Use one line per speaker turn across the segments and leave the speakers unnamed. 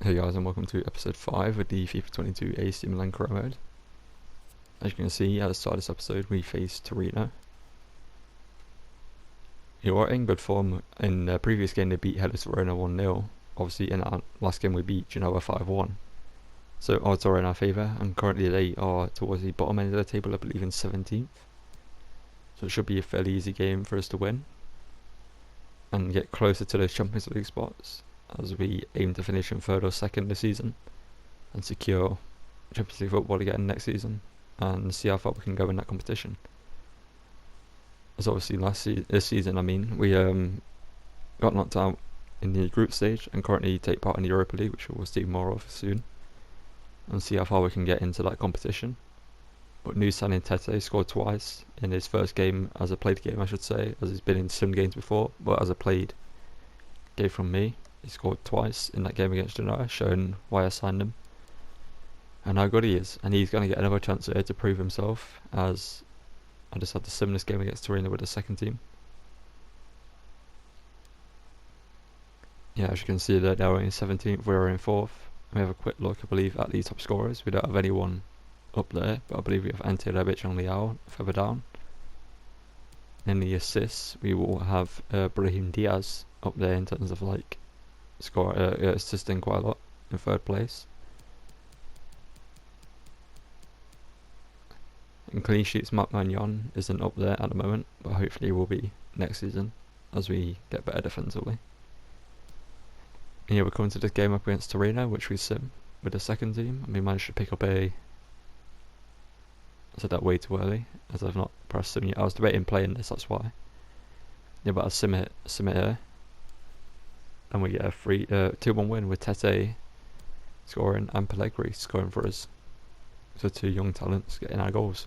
Hey guys, and welcome to episode 5 with the FIFA 22 AC Milan career mode. As you can see, at the start of this episode we faced Torino. You are in good form. In the previous game they beat Hellas Verona 1-0. Obviously in our last game we beat Genoa 5-1. So odds are in our favour, and currently they are towards the bottom end of the table, I believe in 17th. So it should be a fairly easy game for us to win and get closer to those Champions League spots, as we aim to finish in 3rd or 2nd this season and secure Champions League football again next season and see how far we can go in that competition. As obviously this season, we got knocked out in the group stage and currently take part in the Europa League, which we'll see more of soon, and see how far we can get into that competition. But new signing Tete scored twice in his first game as a played game, I should say, as he's been in sim games before, but as a played game from me. He scored twice in that game against Genoa, showing why I signed him and how good he is. And he's going to get another chance here to prove himself, as I just had the similar game against Torino with the second team. Yeah, as you can see that now we're in 17th, we're in 4th. We have a quick look, I believe, at the top scorers. We don't have anyone up there, but I believe we have Ante Rebic and Leao further down. In the assists, we will have Brahim Diaz up there in terms of assisting quite a lot, in 3rd place. In clean sheets, Marc Magnon isn't up there at the moment, but hopefully he will be next season as we get better defensively. And yeah, we're coming to this game up against Torino, which we sim with the second team, and we managed to pick up I said that way too early, as I've not pressed sim yet. I was debating playing this, that's why. Yeah, but I'll sim it here. And we get a 2-1 win with Tete scoring and Pellegrini scoring for us. So 2 young talents getting our goals.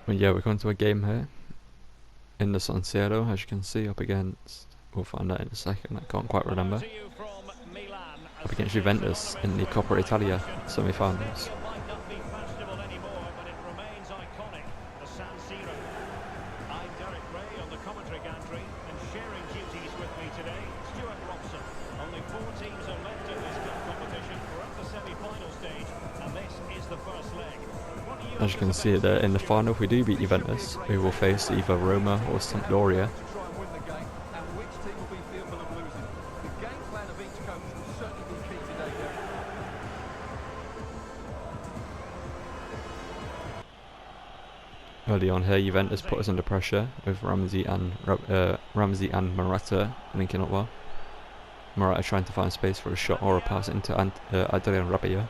But yeah, we're going to a game here in the San Siro, as you can see, up against, we'll find out in a second, I can't quite remember, up against Juventus in the Coppa Italia semi-finals. As you can see there, in the final, if we do beat Juventus, we will face either Roma or Sampdoria. Early on here, Juventus put us under pressure with Ramsey and Morata linking up well. Morata trying to find space for a shot or a pass into Adrian Rabiot,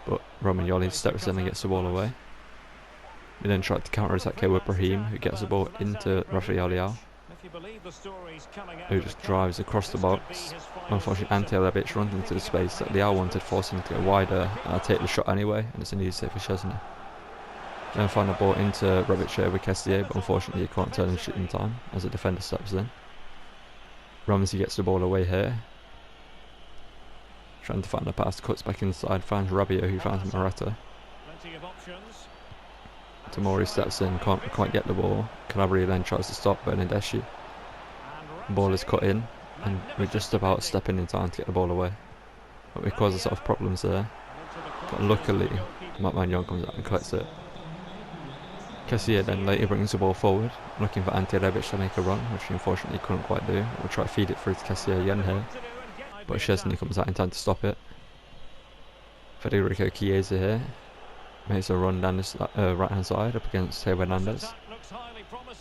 but Romagnoli steps in and gets the ball away. We then tried to counter-attack here with Brahim, who gets the ball into Rafael Leao, who just drives across the box. Unfortunately, Ante Rebic runs into the space that Leao wanted, forcing him to go wider, and I take the shot anyway, and it's an easy save for Szczesny. Then find the ball into Rebic here with Kessier, but unfortunately he can't turn and shoot in time as the defender steps in. Ramsey gets the ball away here, trying to find the pass, cuts back inside, finds Rabiot, who finds Morata. Tomori steps in, can't get the ball. Calabria then tries to stop Bernardeschi. The ball is cut in, and we're just about stepping in time to get the ball away, but we cause a sort of problems there. But luckily, Marc Magnon comes out and collects it. Kessier then later brings the ball forward, looking for Ante Rebic to make a run, which he unfortunately couldn't quite do. We'll try to feed it through to Kessier again here, but Szczesny comes out in time to stop it. Federico Chiesa here makes a run down this right hand side up against Teo Hernandez,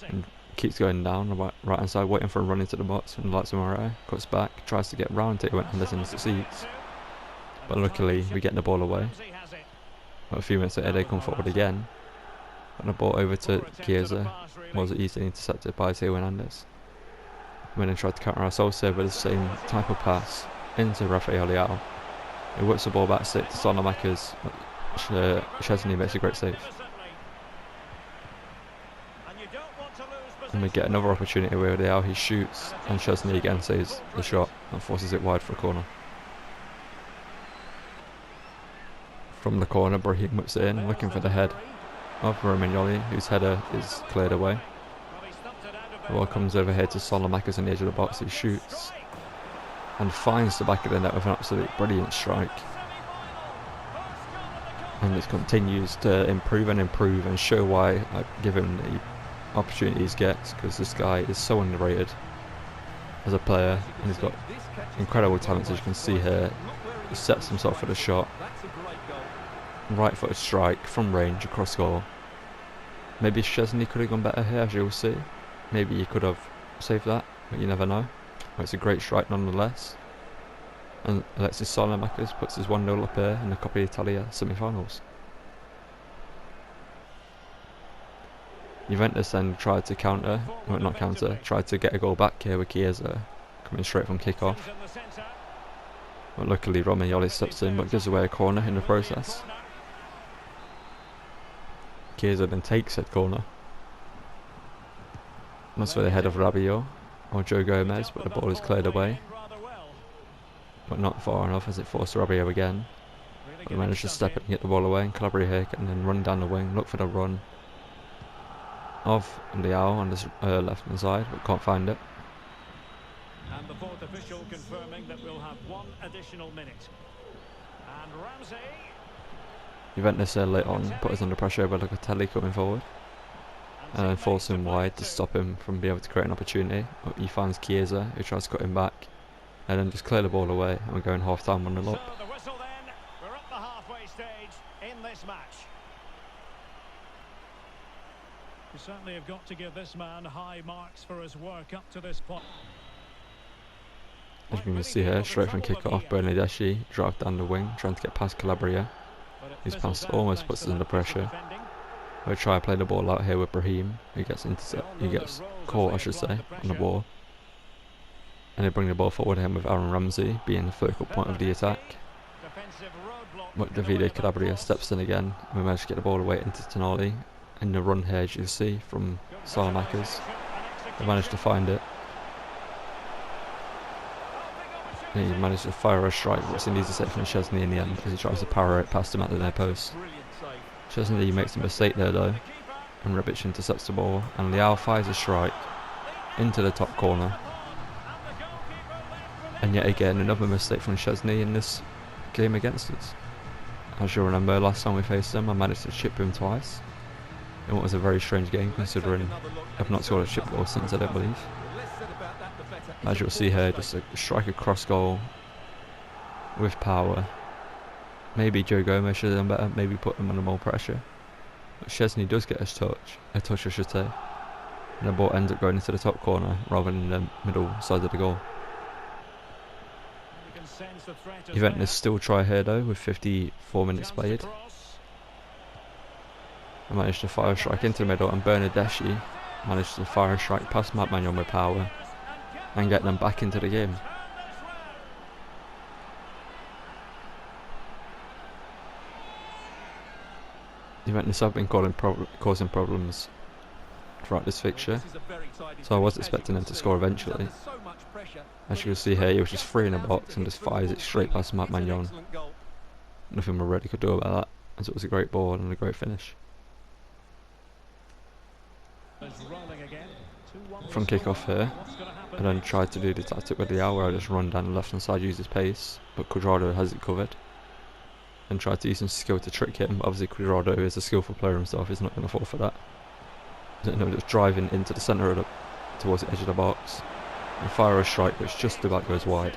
and keeps going down the right hand side, waiting for a run into the box from the likes of Morata. Cuts back, tries to get round Teo Hernandez and succeeds, but luckily we get the ball away. But a few minutes later they come forward again, and the ball over to Chiesa was easily intercepted by Teo Hernandez. We then tried to counter ourselves here with the same type of pass into Rafael Leao. He whips the ball back stick to Salamakers. Szczesny makes a great save. And we get another opportunity where Leao he shoots, and Szczesny again saves the shot and forces it wide for a corner. From the corner, Brahim whips it in, looking for the head of Romagnoli, whose header is cleared away. The ball comes over here to Salamakers on the edge of the box, who shoots, and finds the back of the net with an absolute brilliant strike. And it continues to improve and show why I give him the opportunities he gets, because this guy is so underrated as a player, and he's got incredible talent, as you can see here. He sets himself for the shot, right footed strike from range across goal. Maybe Szczesny could have gone better here, as you'll see. Maybe he could have saved that, but you never know. But it's a great strike nonetheless. And Alexis Saelemaekers puts his 1-0 up here in the Coppa Italia semi-finals. Juventus then tried to counter, well not counter, tried to get a goal back here with Chiesa coming straight from kick-off. But luckily Romagnoli steps in but gives away a corner in the process. Chiesa then takes that corner. That's for the head of Rabiot or Joe Gomez, but the ball is cleared away. But not far enough as it forced Rabiot again. But he managed to step in and get the ball away, and Calabria here can then run down the wing, look for the run of Leao on this left hand side, but can't find it.
And the fourth official confirming that we'll have 1 additional minute. And Ramsey.
Juventus late on put us under pressure by Locatelli coming forward, and then force him wide to stop him from being able to create an opportunity. But he finds Chiesa, who tries to cut him back, and then just clear the ball away, and we're going half time on the up.
So the whistle then, we're at the halfway stage in this match. We certainly have got to give this man high marks for his work up to this point.
As you can see here, straight from kick-off, Bernardeschi drives down the wing, trying to get past Calabria. His pass almost puts us under pressure. We try to play the ball out here with Brahim, who gets caught, I should say, on the ball. And they bring the ball forward him with Aaron Ramsey being the focal point of the attack. But Davide Calabria steps in again, and we manage to get the ball away into Tonali. In the run here, as you see, from Saelemaekers. They managed to find it. And he managed to fire a strike, which he needs to set from Szczesny in the end, as he tries to power it past him at the near post. Szczesny makes a mistake there though, and Rebic intercepts the ball, and Leao fires a strike into the top corner. And yet again, another mistake from Szczesny in this game against us. As you'll remember, last time we faced him, I managed to chip him twice. In what was a very strange game, considering I've not scored a chip goal since, I don't believe. As you'll see here, just a strike across goal with power. Maybe Joe Gomez should have done better, maybe put him under more pressure. But Szczesny does get a touch I should say. And the ball ends up going into the top corner rather than the middle side of the goal. Juventus still try here though with 54 minutes played. I managed to fire a strike into the middle, and Bernardeschi managed to fire a strike past Matt Magnon with power and get them back into the game. Juventus have been causing problems throughout this fixture, so I was expecting them to score eventually. As you can see here, he was just free in the box and just fires it straight past Matt Magnon. Nothing we really could do about that, as it was a great ball and a great finish. From kick-off here, I then tried to do the tactic with Leao, where I just run down the left hand side, use his pace, but Cuadrado has it covered. And tried to use some skill to trick him. Obviously Cuadrado is a skillful player himself, he's not going to fall for that. Just driving into the centre of towards the edge of the box, and fire a strike which just about goes wide.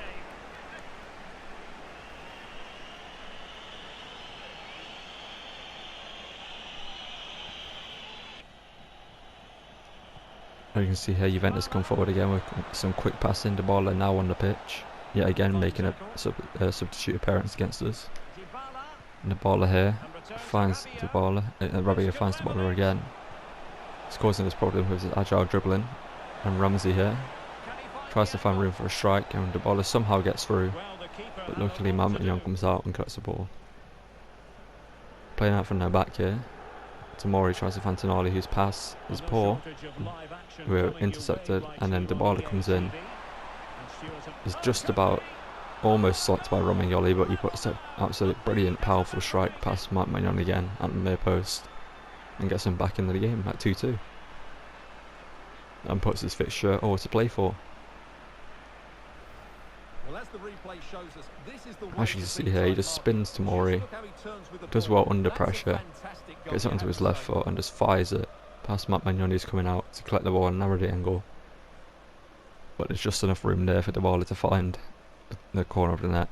You can see here Juventus come forward again with some quick passing. Dybala now on the pitch, yet again making a substitute appearance against us. And Dybala here finds Rabiot finds Dybala again. It's causing this problem with his agile dribbling. And Ramsey here tries to find room for a strike, and Dybala somehow gets through, but luckily Magnon comes out and collects the ball. Playing out from their back here, Tomori tries to find Tonali, whose pass is poor. We're intercepted, and then Dybala comes in. He's just about almost stopped by Romagnoli, but he puts an absolute brilliant, powerful strike past Matt Magnon again at the near post and gets him back into the game at 2-2. And puts his fixture all to play for.
Well, as the replay shows us, this is the way
As you can see here, he just spins to Mori, does well under pressure, gets it onto his left foot and just fires it past Matt Magnoni, who's coming out to collect the ball and narrow the angle. But there's just enough room there for Dybala to find the corner of the net.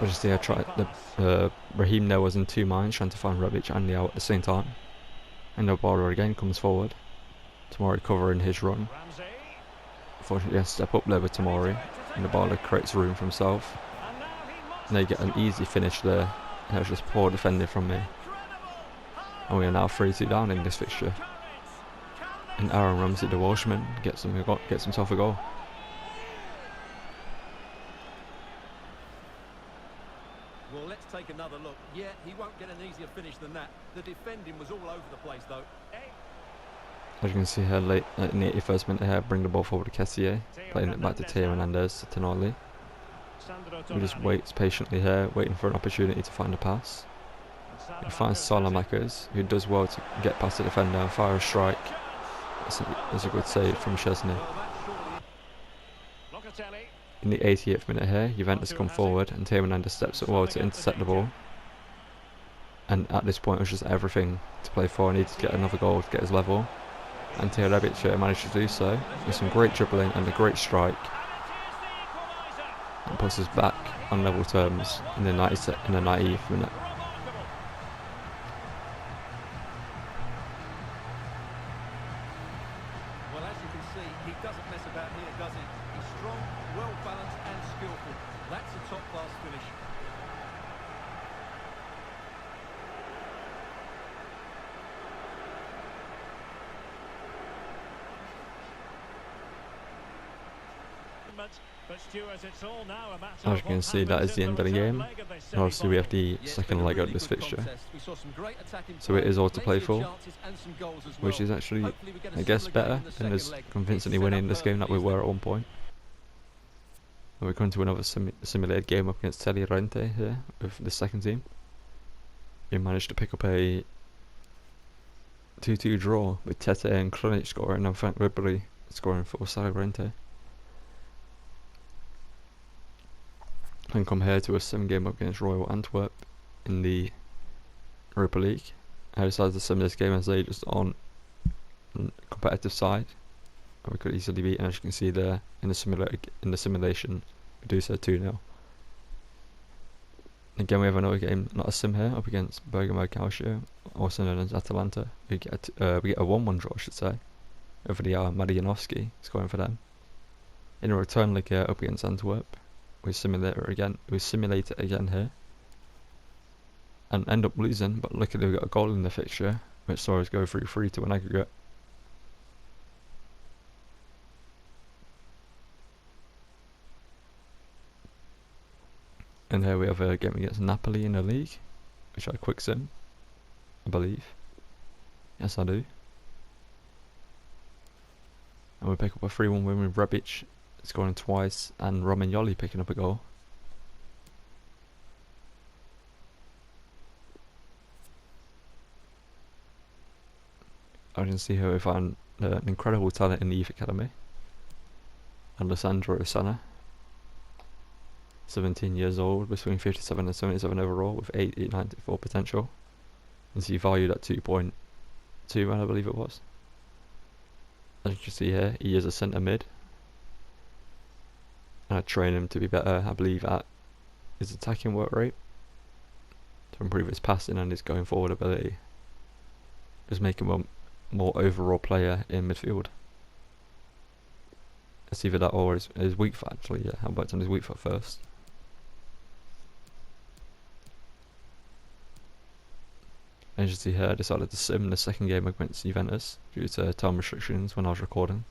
As you see, I tried Raheem there was in two minds, trying to find Rebic and Liao at the same time. And Dybala again comes forward. Tomori covering his run. Unfortunately, he has to step up there with Tomori, and Dybala creates room for himself. And they get an easy finish there. And that was just poor defending from me. And we are now 3-2 down in this fixture. And Aaron Ramsey, the Welshman, gets himself a goal.
Well, let's take another look. Yeah, he won't get an easier finish than that. The defending was all over the place, though.
As you can see here, late in the 81st minute here, bring the ball forward to Kessier, playing it back to Theo Hernandez to Tonali. He just waits patiently here, waiting for an opportunity to find a pass. He finds Salamakers, who does well to get past the defender and fire a strike. That's a good save from Chesney. In the 88th minute here, Juventus come forward and Theo Hernandez steps up well to intercept the ball. And at this point it was just everything to play for. He needed to get another goal to get his level. And Theo Rebic managed to do so with some great dribbling and a great strike. And puts us back on level terms in the 90th minute.
Well, as you can see, he doesn't mess about here, does he? He's strong, well balanced and skillful. That's a top class finish.
As you can see, that is the end of the game. And obviously we have the second leg of this fixture. So it is all to play for, which is actually, I guess, better than us convincingly winning this game that we were at one point. And we're going to another simulated game up against Telly Rente here with the second team. We managed to pick up a 2-2 draw with Tete and Krunic scoring and Frank Ribery scoring for Telly Rente. And come here to a sim game up against Royal Antwerp in the Europa League. I decided to sim this game as they just on competitive side, and we could easily beat. And as you can see there in the simulation, we do so 2-0. Again, we have another game, not a sim here, up against Bergamo Calcio, also known as Atalanta. We get a 1-1 draw, I should say, over the Marianovsky scoring for them. In a return leg here up against Antwerp. We simulate it again here and end up losing, but luckily we got a goal in the fixture which saw us go 3-3 to an aggregate. And here we have a game against Napoli in the league, which I quick sim, I believe. Yes, I do. And we pick up a 3-1 win with Rebic scoring twice and Romagnoli picking up a goal. I can see here we find an incredible talent in the youth academy. Alessandro Osana, 17 years old, between 57 and 77 overall, with 94 potential. And he valued at 2.2, I believe it was. As you can see here, he is a centre mid. And I train him to be better, I believe, at his attacking work rate, to improve his passing and his going forward ability. Just make him a more overall player in midfield. It's either that or his weak foot, actually. Yeah, I'll work on his weak foot first. As you see here, I decided to sim the second game against Juventus due to time restrictions when I was recording.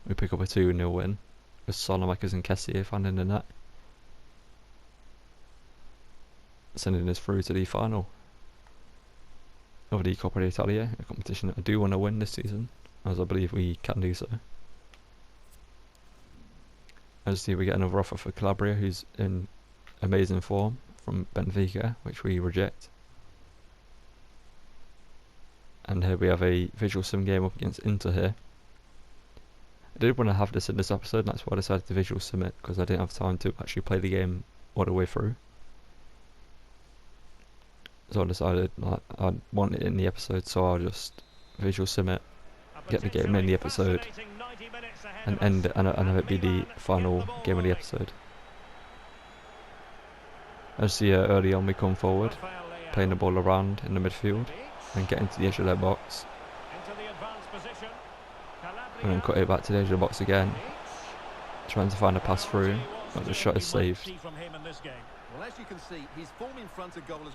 We pick up a 2-0 win, with Salamakers and Kessier finding the net, sending us through to the final of the Coppa d'Italia, a competition that I do want to win this season, as I believe we can do so. As you see, we get another offer for Calabria, who's in amazing form, from Benfica, which we reject. And here we have a visual sim game up against Inter here. I did want to have this in this episode, and that's why I decided to visual sim it, because I didn't have time to actually play the game all the way through. So I decided I want it in the episode, so I'll just visual sim it, get the game in the episode, and end it, and have it be the final game of the episode. As you see early on, we come forward, playing the ball around in the midfield, and get into the edge of their box, and then cut it back to the edge of the box again, trying to find a pass through, but the shot is saved.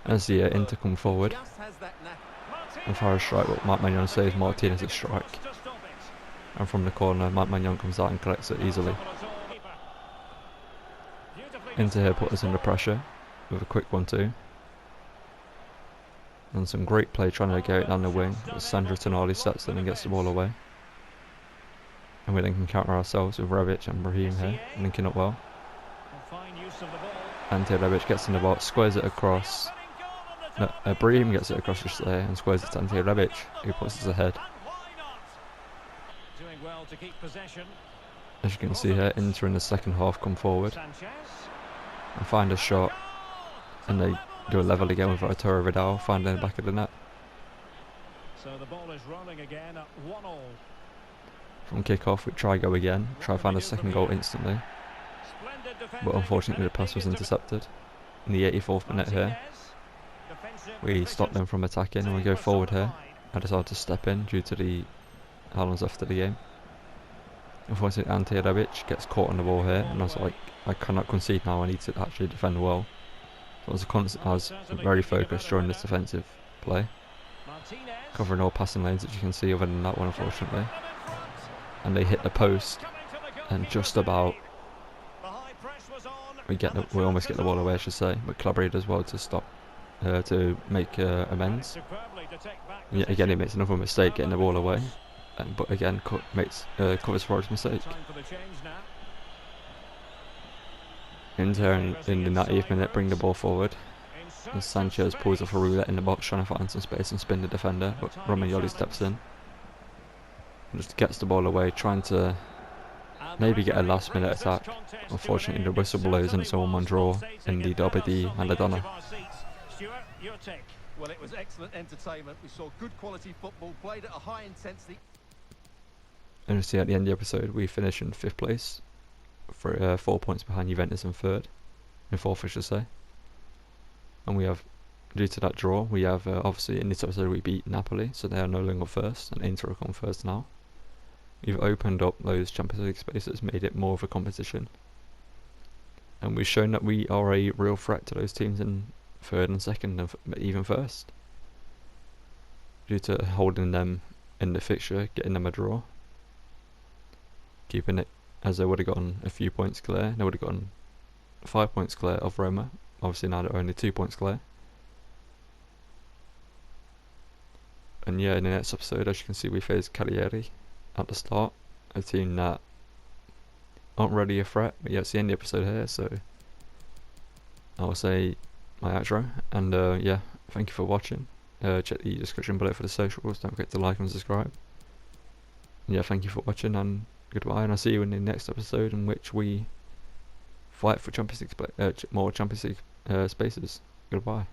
As the Inter come forward and fire a strike, but Marc Magnon saves Martinez's strike, and from the corner Marc Magnon comes out and collects it easily. Inter here put us under pressure with a quick 1-2, and some great play trying to get it down the wing, but Sandro Tonali steps in and gets the ball away, and we then can counter ourselves with Rebic and Brahim here linking up well. Ante Rebic gets in the box, squares it across. No, Brahim gets it across just there and squares it to Ante Rebic, who puts us ahead. As you can see here, Inter in the second half come forward and find a shot, and they do a level again with Arturo Vidal finding the back of the net.
So the ball is rolling again at 1-1.
From kick-off, we try go again, try find a second goal instantly, but unfortunately the pass was intercepted. In the 84th minute here, we stop them from attacking and we go forward here. I decided to step in due to the how long's left of the game. Unfortunately, Ante Rebic gets caught on the ball here, and I was like, I cannot concede now, I need to actually defend well. So I was very focused during this defensive play, covering all passing lanes, as you can see, other than that one unfortunately. And they hit the post, and just about we almost get the ball away, I should say, but Calabria does well to stop, to make amends. And yet again he makes another mistake getting the ball away, but again covers for his mistake. Inter in the 90th minute bring the ball forward, and Sanchez pulls off a roulette in the box trying to find some space and spin the defender, but Romagnoli steps in and just gets the ball away, trying to maybe get a last minute attack. Unfortunately the whistle blows and it's a 1-1 draw in the Derby di Maradona.
Well, it was excellent entertainment. We saw good quality football played at a high intensity.
And you see at the end of the episode we finish in 5th place, for 4 points behind Juventus in 3rd, in 4th I should say. And we have, due to that draw, we have obviously in this episode we beat Napoli, so they are no longer first, and Inter come first now. We've opened up those Champions League spaces, made it more of a competition, and we've shown that we are a real threat to those teams in 3rd and 2nd and even 1st, due to holding them in the fixture, getting them a draw, keeping it as they would have gotten a few points clear. They would have gotten 5 points clear of Roma. Obviously now they're only 2 points clear. And yeah, in the next episode, as you can see, we face Cagliari at the start, a team that aren't really a threat, but yeah, it's the end of the episode here, so I'll say my outro, and yeah, thank you for watching. Check the description below for the socials, don't forget to like and subscribe. And yeah, thank you for watching, and goodbye, and I'll see you in the next episode, in which we fight for Champions League more Champions League spaces. Goodbye.